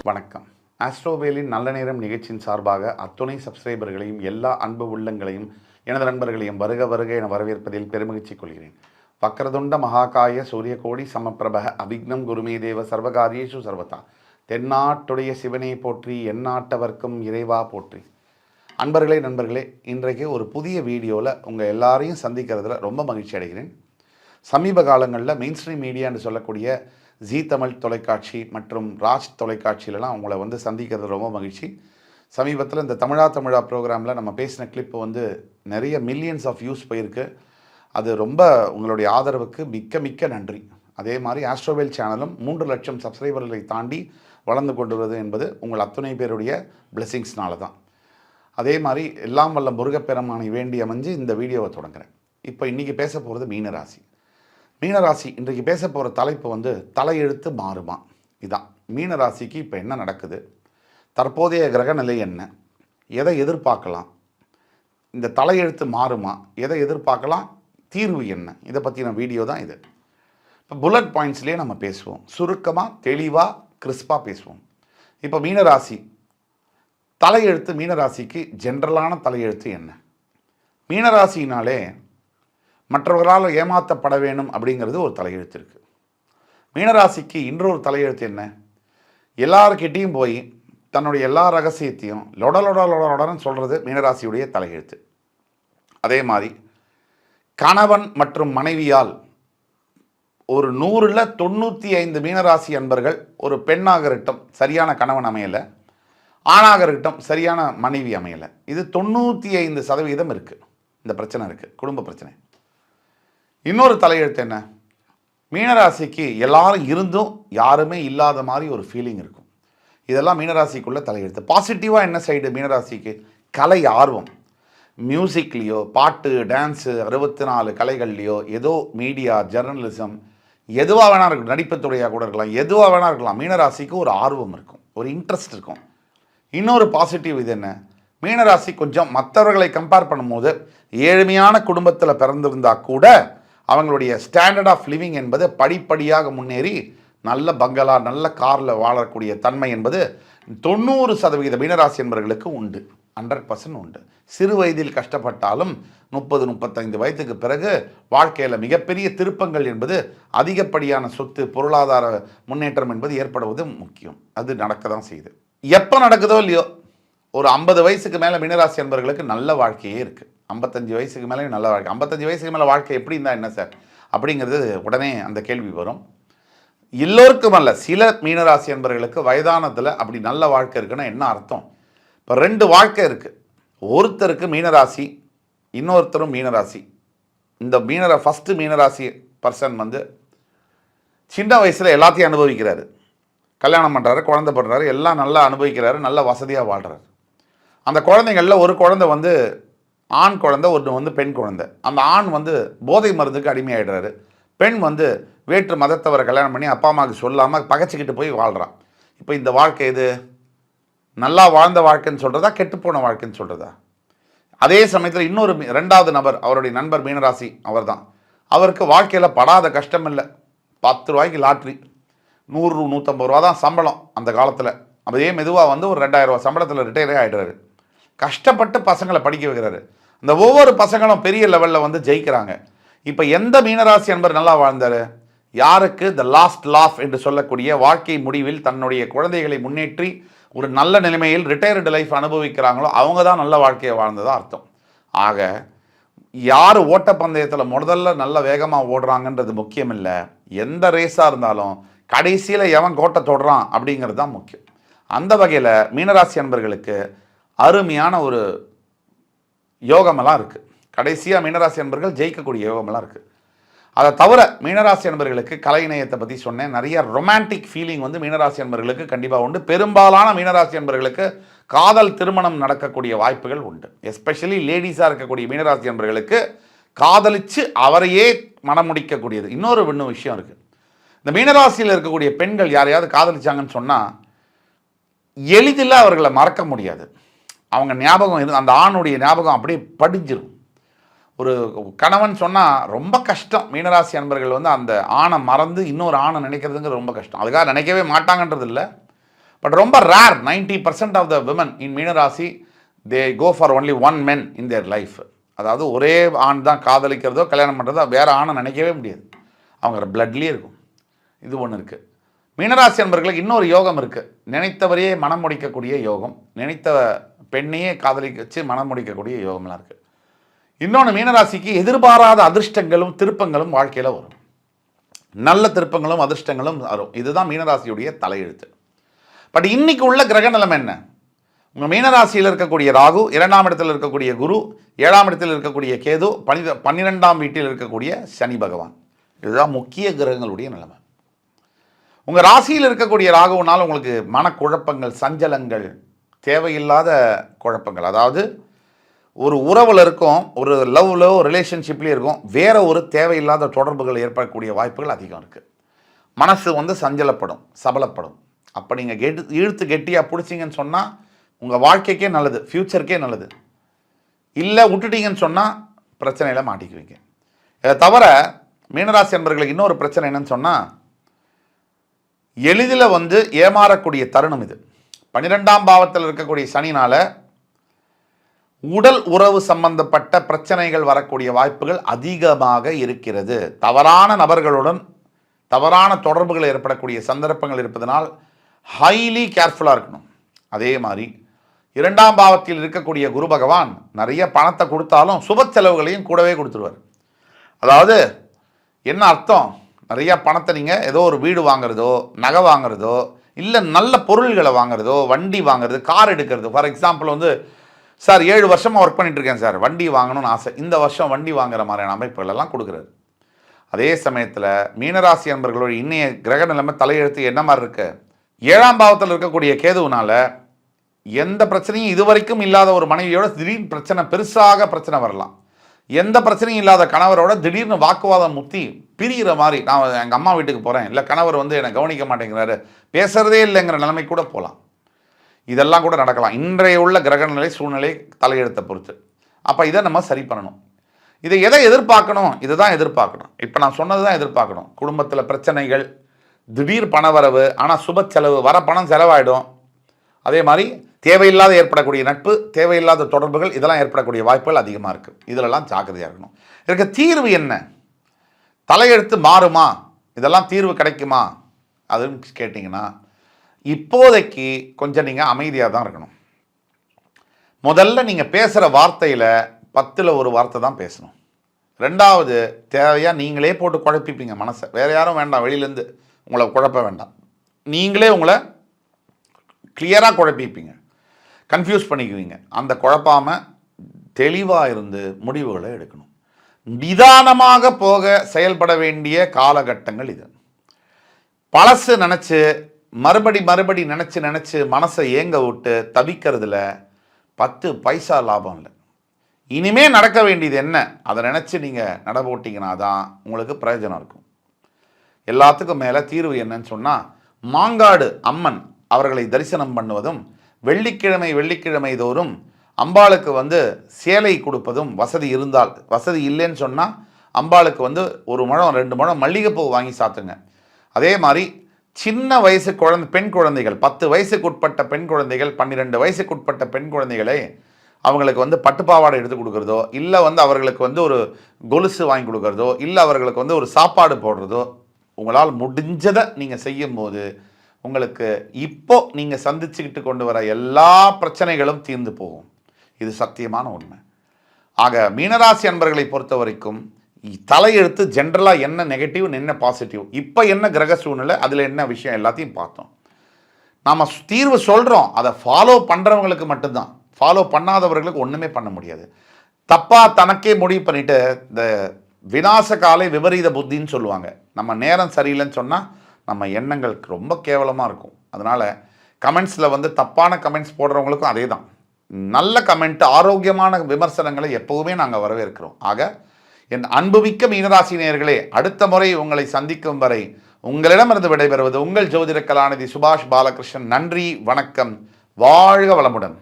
வணக்கம். ஆஸ்ட்ரோவேலின் நல்ல நேரம் நிகழ்ச்சியின் சார்பாக அத்துணை சப்ஸ்கிரைபர்களையும் எல்லா அன்பு உள்ளங்களையும் எனது நண்பர்களையும் வருக வருக என வரவேற்பதில் பெருமகிழ்ச்சி கொள்கிறேன். வக்ரதுண்ட மகாகாய சூரியகோடி சமப்பிரப அபிக்னம் குருமே தேவ சர்வகாரியேஷு சர்வதா. தென்னாட்டுடைய சிவனை போற்றி எந்நாட்டவர்க்கும் இறைவா போற்றி. நண்பர்களே, இன்றைக்கு ஒரு புதிய வீடியோவில் உங்கள் எல்லாரையும் சந்திக்கிறதுல ரொம்ப மகிழ்ச்சி அடைகிறேன். சமீப காலங்களில் மெயின் ஸ்ட்ரீம் மீடியான்னு சொல்லக்கூடிய ஜீ தமிழ் தொலைக்காட்சி மற்றும் ராஜ் தொலைக்காட்சியிலலாம் அவங்கள சந்திக்கிறது ரொம்ப மகிழ்ச்சி. சமீபத்தில் இந்த தமிழா ப்ரோக்ராமில் நம்ம பேசின கிளிப்பு நிறைய மில்லியன்ஸ் ஆஃப் வியூஸ் போயிருக்கு. அது ரொம்ப உங்களுடைய ஆதரவுக்கு மிக்க நன்றி. அதே மாதிரி ஆஸ்ட்ரோவேல் சேனலும் 3 லட்சம் சப்ஸ்கிரைபர்களை தாண்டி வளர்ந்து கொண்டு வருவது என்பது உங்கள் அத்துணை பேருடைய பிளெஸிங்ஸ்னால தான். அதே மாதிரி எல்லாம் வல்ல முருகப்பெருமானை வேண்டி அமைஞ்சு இந்த வீடியோவை தொடங்குறேன். இப்போ இன்றைக்கி பேச போகிறது மீனராசி. மீனராசி இன்றைக்கு பேச போகிற தலைப்பு தலையெழுத்து மாறுமா. இதான் மீனராசிக்கு இப்போ என்ன நடக்குது, தற்போதைய கிரக நிலை என்ன, எதை எதிர்பார்க்கலாம், இந்த தலையெழுத்து மாறுமா, எதை எதிர்பார்க்கலாம், தீர்வு என்ன, இதை பற்றின வீடியோ தான் இது. இப்போ புல்லட் பாயிண்ட்ஸ்லேயே நம்ம பேசுவோம், சுருக்கமாக தெளிவாக கிறிஸ்பாக பேசுவோம். இப்போ மீனராசி தலையெழுத்து, மீனராசிக்கு ஜென்ரலான தலையெழுத்து என்ன? மீனராசினாலே மற்றவர்களால் ஏமாற்றப்பட வேணும் அப்படிங்கிறது ஒரு தலையெழுத்து இருக்குது. மீனராசிக்கு இன்னொரு தலையெழுத்து என்ன? எல்லார்கிட்டையும் போய் தன்னுடைய எல்லா ரகசியத்தையும் லொடன்னு சொல்கிறது மீனராசியுடைய தலையெழுத்து. அதே மாதிரி கணவன் மற்றும் மனைவியால் ஒரு 100ல் 95 மீனராசி அன்பர்கள், ஒரு பெண்ணாக இருக்கட்டும் சரியான கணவன் அமையலை, ஆணாக இருக்கட்டும் சரியான மனைவி அமையலை. இது 95% இருக்குது. இந்த பிரச்சனை இருக்குது, குடும்ப பிரச்சனை. இன்னொரு தலையெழுத்து என்ன? மீனராசிக்கு எல்லாரும் இருந்தும் யாருமே இல்லாத மாதிரி ஒரு ஃபீலிங் இருக்கும். இதெல்லாம் மீனராசிக்குள்ள தலையெழுத்து. பாசிட்டிவாக என்ன சைடு மீனராசிக்கு? கலை ஆர்வம், மியூசிக்லேயோ, பாட்டு, டான்ஸு, 64 கலைகள்லையோ, ஏதோ மீடியா, ஜெர்னலிசம், எதுவாக வேணா இருக்கும், நடிப்புத்துறையாக கூட இருக்கலாம், எதுவாக வேணா இருக்கலாம். மீனராசிக்கு ஒரு ஆர்வம் இருக்கும், ஒரு இன்ட்ரெஸ்ட் இருக்கும். இன்னொரு பாசிட்டிவ் இது என்ன? மீனராசி கொஞ்சம் மற்றவர்களை கம்பேர் பண்ணும்போது ஏழ்மையான குடும்பத்தில் பிறந்திருந்தால் கூட அவங்களுடைய ஸ்டாண்டர்ட் ஆஃப் லிவிங் என்பது படிப்படியாக முன்னேறி நல்ல பங்களா, நல்ல காரில் வாழக்கூடிய தன்மை என்பது 90% மீனராசி என்பவர்களுக்கு உண்டு, 100% உண்டு. சிறு வயதில் கஷ்டப்பட்டாலும் 30-35 வயதுக்கு பிறகு வாழ்க்கையில் மிகப்பெரிய திருப்பங்கள் என்பது, அதிகப்படியான சொத்து, பொருளாதார முன்னேற்றம் என்பது ஏற்படுவது முக்கியம். அது நடக்க தான் செய்யுது. எப்போ நடக்குதோ இல்லையோ, ஒரு 50 வயசுக்கு மேலே மீனராசி என்பவர்களுக்கு நல்ல வாழ்க்கையே இருக்குது. 55 வயசுக்கு மேலே நல்ல வாழ்க்கை. 55 வயசுக்கு மேலே வாழ்க்கை எப்படி இருந்தால் என்ன சார் அப்படிங்கிறது உடனே அந்த கேள்வி வரும். எல்லோருக்கும் அல்ல, சில மீனராசி என்பவர்களுக்கு வயதானத்தில் அப்படி நல்ல வாழ்க்கை இருக்குன்னா என்ன அர்த்தம்? இப்போ 2 வாழ்க்கை இருக்குது. ஒருத்தருக்கு மீனராசி, இன்னொருத்தரும் மீனராசி. இந்த ஃபஸ்ட்டு மீனராசி பர்சன் சின்ன வயசில் எல்லாத்தையும் அனுபவிக்கிறாரு. கல்யாணம் பண்ணுறாரு, குழந்தை பண்ணுறாரு, எல்லாம் நல்லா அனுபவிக்கிறாரு, நல்ல வசதியாக வாழ்கிறாரு. அந்த குழந்தைங்களில் ஒரு குழந்தை ஆண் குழந்தை, ஒன்று பெண் குழந்தை. அந்த ஆண் போதை மருந்துக்கு அடிமையாகிடுறாரு. பெண் வேற்று மதத்தவரை கல்யாணம் பண்ணி அப்பா அம்மாவுக்கு சொல்லாமல் பகைச்சிக்கிட்டு போய் வாழ்கிறான். இப்போ இந்த வாழ்க்கை எது? நல்லா வாழ்ந்த வாழ்க்கைன்னு சொல்கிறதா, கெட்டுப்போன வாழ்க்கைன்னு சொல்கிறதா? அதே சமயத்தில் இன்னொரு 2வது நபர், அவருடைய நண்பர் மீனராசி, அவர் தான். அவருக்கு வாழ்க்கையில் படாத கஷ்டம் இல்லை. 10 ரூபாய்க்கு லாட்ரி, 100-150 ரூபா தான் சம்பளம் அந்த காலத்தில். அதே மெதுவாக ஒரு 2000 ரூபா சம்பளத்தில் ரிட்டையரே ஆகிடுறாரு. கஷ்டப்பட்டு பசங்களை படிக்க வைக்கிறாரு. அந்த ஒவ்வொரு பசங்களும் பெரிய லெவலில் ஜெயிக்கிறாங்க. இப்போ எந்த மீனராசி என்பவர் நல்லா வாழ்ந்தார்? யாருக்கு த லாஸ்ட் லாஃப் என்று சொல்லக்கூடிய வாழ்க்கை முடிவில் தன்னுடைய குழந்தைகளை முன்னேற்றி ஒரு நல்ல நிலைமையில் ரிட்டையர்டு லைஃப் அனுபவிக்கிறாங்களோ அவங்க தான் நல்ல வாழ்க்கையை வாழ்ந்ததாக அர்த்தம். ஆக யார் ஓட்டப்பந்தயத்தில் முதல்ல நல்ல வேகமாக ஓடுறாங்கன்றது முக்கியம் இல்லை. எந்த ரேஸாக இருந்தாலும் கடைசியில் எவன் கோட்டை தொடுறான் அப்படிங்கிறது தான் முக்கியம். அந்த வகையில் மீனராசி அன்பர்களுக்கு அருமையான ஒரு யோகமெல்லாம் இருக்குது. கடைசியாக மீனராசி அன்பர்கள் ஜெயிக்கக்கூடிய யோகமெல்லாம் இருக்குது. அதை தவிர மீனராசி அன்பர்களுக்கு கலை இணையத்தை பற்றி சொன்னேன். நிறைய ரொமான்டிக் ஃபீலிங் மீனராசி அன்பர்களுக்கு கண்டிப்பாக உண்டு. பெரும்பாலான மீனராசி அன்பர்களுக்கு காதல் திருமணம் நடக்கக்கூடிய வாய்ப்புகள் உண்டு. எஸ்பெஷலி லேடிஸாக இருக்கக்கூடிய மீனராசி அன்பர்களுக்கு காதலித்து அவரையே மனம் முடிக்கக்கூடியது. இன்னொரு விஷயம் இருக்குது. இந்த மீனராசியில் இருக்கக்கூடிய பெண்கள் யாரையாவது காதலிச்சாங்கன்னு சொன்னால் எளிதில் அவர்களை மறக்க முடியாது. அவங்க ஞாபகம் அந்த ஆணுடைய ஞாபகம் அப்படியே படிஞ்சிடும். ஒரு கணவன் சொன்னால் ரொம்ப கஷ்டம். மீனராசி அன்பர்கள் அந்த ஆணை மறந்து இன்னொரு ஆணை நினைக்கிறதுங்கிறது ரொம்ப கஷ்டம். அதுக்காக நினைக்கவே மாட்டாங்கன்றது இல்லை. பட் ரொம்ப rare. 90% of the women in மீனராசி they go for only one men in their life. அதாவது ஒரே ஆண் தான் காதலிக்கிறதோ கல்யாணம் பண்ணுறதோ வேறு ஆணை நினைக்கவே முடியாது. அவங்க பிளட்லேயே இருக்கும். இது ஒன்று இருக்குது. மீனராசி என்பவர்களுக்கு இன்னொரு யோகம் இருக்குது. நினைத்தவரையே மனம் முடிக்கக்கூடிய யோகம், நினைத்த பெண்ணையே காதலிக்க வச்சு மனம் முடிக்கக்கூடிய யோகம்லாம் இருக்குது. இன்னொன்று, மீனராசிக்கு எதிர்பாராத அதிர்ஷ்டங்களும் திருப்பங்களும் வாழ்க்கையில் வரும். நல்ல திருப்பங்களும் அதிர்ஷ்டங்களும் வரும். இதுதான் மீனராசியுடைய தலையெழுத்து. பட் இன்னைக்கு உள்ள கிரக நிலைமை என்ன? உங்கள் மீனராசியில் இருக்கக்கூடிய ராகு, 2ஆம் இடத்தில் இருக்கக்கூடிய குரு, 7ஆம் இடத்தில் இருக்கக்கூடிய கேது, 12ஆம் வீட்டில் இருக்கக்கூடிய சனி பகவான். இதுதான் முக்கிய கிரகங்களுடைய நிலைமை. உங்கள் ராசியில் இருக்கக்கூடிய ராகுவினால் உங்களுக்கு மனக்குழப்பங்கள், சஞ்சலங்கள், தேவையில்லாத குழப்பங்கள், அதாவது ஒரு உறவில் இருக்கும், ஒரு லவ்லோ ரிலேஷன்ஷிப்லேயே இருக்கும், வேறு ஒரு தேவையில்லாத தொடர்புகள் ஏற்படக்கூடிய வாய்ப்புகள் அதிகம் இருக்குது. மனசு சஞ்சலப்படும், சபலப்படும். அப்போ நீங்கள் இழுத்து கெட்டியாக பிடிச்சிங்கன்னு சொன்னால் உங்கள் வாழ்க்கைக்கே நல்லது, ஃப்யூச்சருக்கே நல்லது. இல்லை விட்டுட்டீங்கன்னு சொன்னால் பிரச்சனையில் மாட்டிக்குவீங்க. இதை தவிர மீனராசி என்பவர்களுக்கு இன்னொரு பிரச்சனை என்னன்னு சொன்னால், எளிதில் ஏமாறக்கூடிய தருணம் இது. 12ஆம் பாவத்தில் இருக்கக்கூடிய சனினால் உடல் உறவு சம்பந்தப்பட்ட பிரச்சனைகள் வரக்கூடிய வாய்ப்புகள் அதிகமாக இருக்கிறது. தவறான நபர்களுடன் தவறான தொடர்புகள் ஏற்படக்கூடிய சந்தர்ப்பங்கள் இருப்பதனால் ஹைலி கேர்ஃபுல்லாக இருக்கணும். அதே மாதிரி 2ஆம் பாவத்தில் இருக்கக்கூடிய குரு பகவான் நிறைய பணத்தை கொடுத்தாலும் சுப செலவுகளையும் கூடவே கொடுத்துருவார். அதாவது என்ன அர்த்தம்? நிறையா பணத்தை நீங்கள் ஏதோ ஒரு வீடு வாங்குறதோ, நகை வாங்குறதோ, இல்லை நல்ல பொருள்களை வாங்குறதோ, வண்டி வாங்குறது, கார் எடுக்கிறது. ஃபார் எக்ஸாம்பிள் சார் 7 வருஷமாக ஒர்க் பண்ணிட்டு இருக்கேன் சார், வண்டி வாங்கணும்னு ஆசை, இந்த வருஷம் வண்டி வாங்குற மாதிரியான அமைப்புகள் எல்லாம் கொடுக்குறாரு. அதே சமயத்தில் மீனராசி என்பர்களோட இன்னைய கிரக நிலைமை தலையெழுத்து என்ன மாதிரி இருக்கு? 7ஆம் பாவத்தில் இருக்கக்கூடிய கேதுவினால எந்த பிரச்சனையும் இதுவரைக்கும் இல்லாத ஒரு மனைவியோட திடீர்னு பிரச்சனை, பெருசாக பிரச்சனை வரலாம். எந்த பிரச்சனையும் இல்லாத கணவரோட திடீர்னு வாக்குவாதம் முத்தி பிரிகிற மாதிரி, நான் எங்கள் அம்மா வீட்டுக்கு போகிறேன், இல்லை கணவர் என்னை கவனிக்க மாட்டேங்கிறாரு, பேசுகிறதே இல்லைங்கிற நிலைமை கூட போகலாம். இதெல்லாம் கூட நடக்கலாம் இன்றைய உள்ள கிரகநிலை சூழ்நிலை தலையெழுத்தை பொறுத்து. அப்போ இதை நம்ம சரி பண்ணணும். இதை எதை எதிர்பார்க்கணும்? இதை தான் எதிர்பார்க்கணும். இப்போ நான் சொன்னது தான் எதிர்பார்க்கணும். குடும்பத்தில் பிரச்சனைகள், திடீர் பணவரவு, ஆனால் சுப செலவு, வர பணம் செலவாயிடும். அதே மாதிரி தேவையில்லாத ஏற்படக்கூடிய நட்பு, தேவையில்லாத தொடர்புகள், இதெல்லாம் ஏற்படக்கூடிய வாய்ப்புகள் அதிகமாக இருக்குது. இதிலெல்லாம் ஜாக்கிரதையாக இருக்கணும். இதற்கு தீர்வு என்ன? தலையெழுத்து மாறுமா? இதெல்லாம் தீர்வு கிடைக்குமா அதுன்னு கேட்டிங்கன்னா, இப்போதைக்கு கொஞ்சம் நீங்கள் அமைதியாக தான் இருக்கணும். முதல்ல நீங்கள் பேசுகிற வார்த்தையில் 10ல் 1 வார்த்தை தான் பேசணும். 2வது, தேவையாக நீங்களே போட்டு குழப்பிப்பீங்க மனசை. வேறு யாரும் வேண்டாம், வெளியிலேருந்து உங்களை குழப்ப வேண்டாம். நீங்களே உங்களை கிளியராக குழப்பிப்பீங்க, கன்ஃபியூஸ் பண்ணிக்குவீங்க. அந்த குழப்பாமல் தெளிவாக இருந்து முடிவுகளை எடுக்கணும். நிதானமாக போக செயல்பட வேண்டிய காலகட்டங்கள் இது. பழசு நினச்சி மறுபடி நினச்சி மனசை ஏங்க விட்டு தவிக்கிறதுல 10 பைசா லாபம் இல்லை. இனிமே நடக்க வேண்டியது என்ன, அதை நினச்சி நீங்கள் நட போட்டிங்கன்னா தான் உங்களுக்கு பிரயோஜனம் இருக்கும். எல்லாத்துக்கும் மேலே தீர்வு என்னன்னு சொன்னால், மாங்காடு அம்மன் அவர்களை தரிசனம் பண்ணுவதும், வெள்ளிக்கிழமை தோறும் அம்பாளுக்கு சேலை கொடுப்பதும், வசதி இருந்தால். வசதி இல்லைன்னு சொன்னால் அம்பாளுக்கு 1 முழம் 2 முழம் மல்லிகைப்பூ வாங்கி சாத்துங்க. அதே மாதிரி சின்ன வயசு பெண் குழந்தைகள், 10 வயசுக்கு உட்பட்ட பெண் குழந்தைகள், 12 வயசுக்கு உட்பட்ட பெண் குழந்தைகளை அவங்களுக்கு பட்டுப்பாவாடை எடுத்து கொடுக்குறதோ, இல்லை அவர்களுக்கு ஒரு கொலுசு வாங்கி கொடுக்குறதோ, இல்லை அவர்களுக்கு ஒரு சாப்பாடு போடுறதோ, உங்களால் முடிஞ்சதை நீங்கள் செய்யும்போது உங்களுக்கு இப்போ நீங்கள் சந்திச்சுக்கிட்டு கொண்டு வர எல்லா பிரச்சனைகளும் தீர்ந்து போகும். இது சத்தியமான உண்மை. ஆக மீனராசி அன்பர்களை பொறுத்த வரைக்கும் தலையெழுத்து ஜென்ரலாக என்ன நெகட்டிவ், என்ன பாசிட்டிவ், இப்போ என்ன கிரக சூழ்நிலை, அதில் என்ன விஷயம் எல்லாத்தையும் பார்த்தோம். நாம் தீர்வு சொல்கிறோம், அதை ஃபாலோ பண்ணுறவங்களுக்கு மட்டும்தான். ஃபாலோ பண்ணாதவர்களுக்கு ஒன்றுமே பண்ண முடியாது. தப்பாக தனக்கே முடிவு பண்ணிவிட்டு இந்த விநாச காலை விபரீத புத்தின்னு சொல்லுவாங்க. நம்ம நேரம் சரியில்லைன்னு சொன்னால் நம்ம எண்ணங்கள் ரொம்ப கேவலமாக இருக்கும். அதனால் கமெண்ட்ஸில் தப்பான கமெண்ட்ஸ் போடுறவங்களுக்கும் அதே தான். நல்ல கமெண்ட், ஆரோக்கியமான விமர்சனங்களை எப்போவுமே நாங்கள் வரவேற்கிறோம். ஆக என் அன்புமிக்க மீனராசி நேயர்களே, அடுத்த முறை உங்களை சந்திக்கும் வரை உங்களிடமிருந்து விடைபெறுவது உங்கள் ஜோதிட கலாநிதி சுபாஷ் பாலகிருஷ்ணன். நன்றி, வணக்கம், வாழ்க வளமுடன்.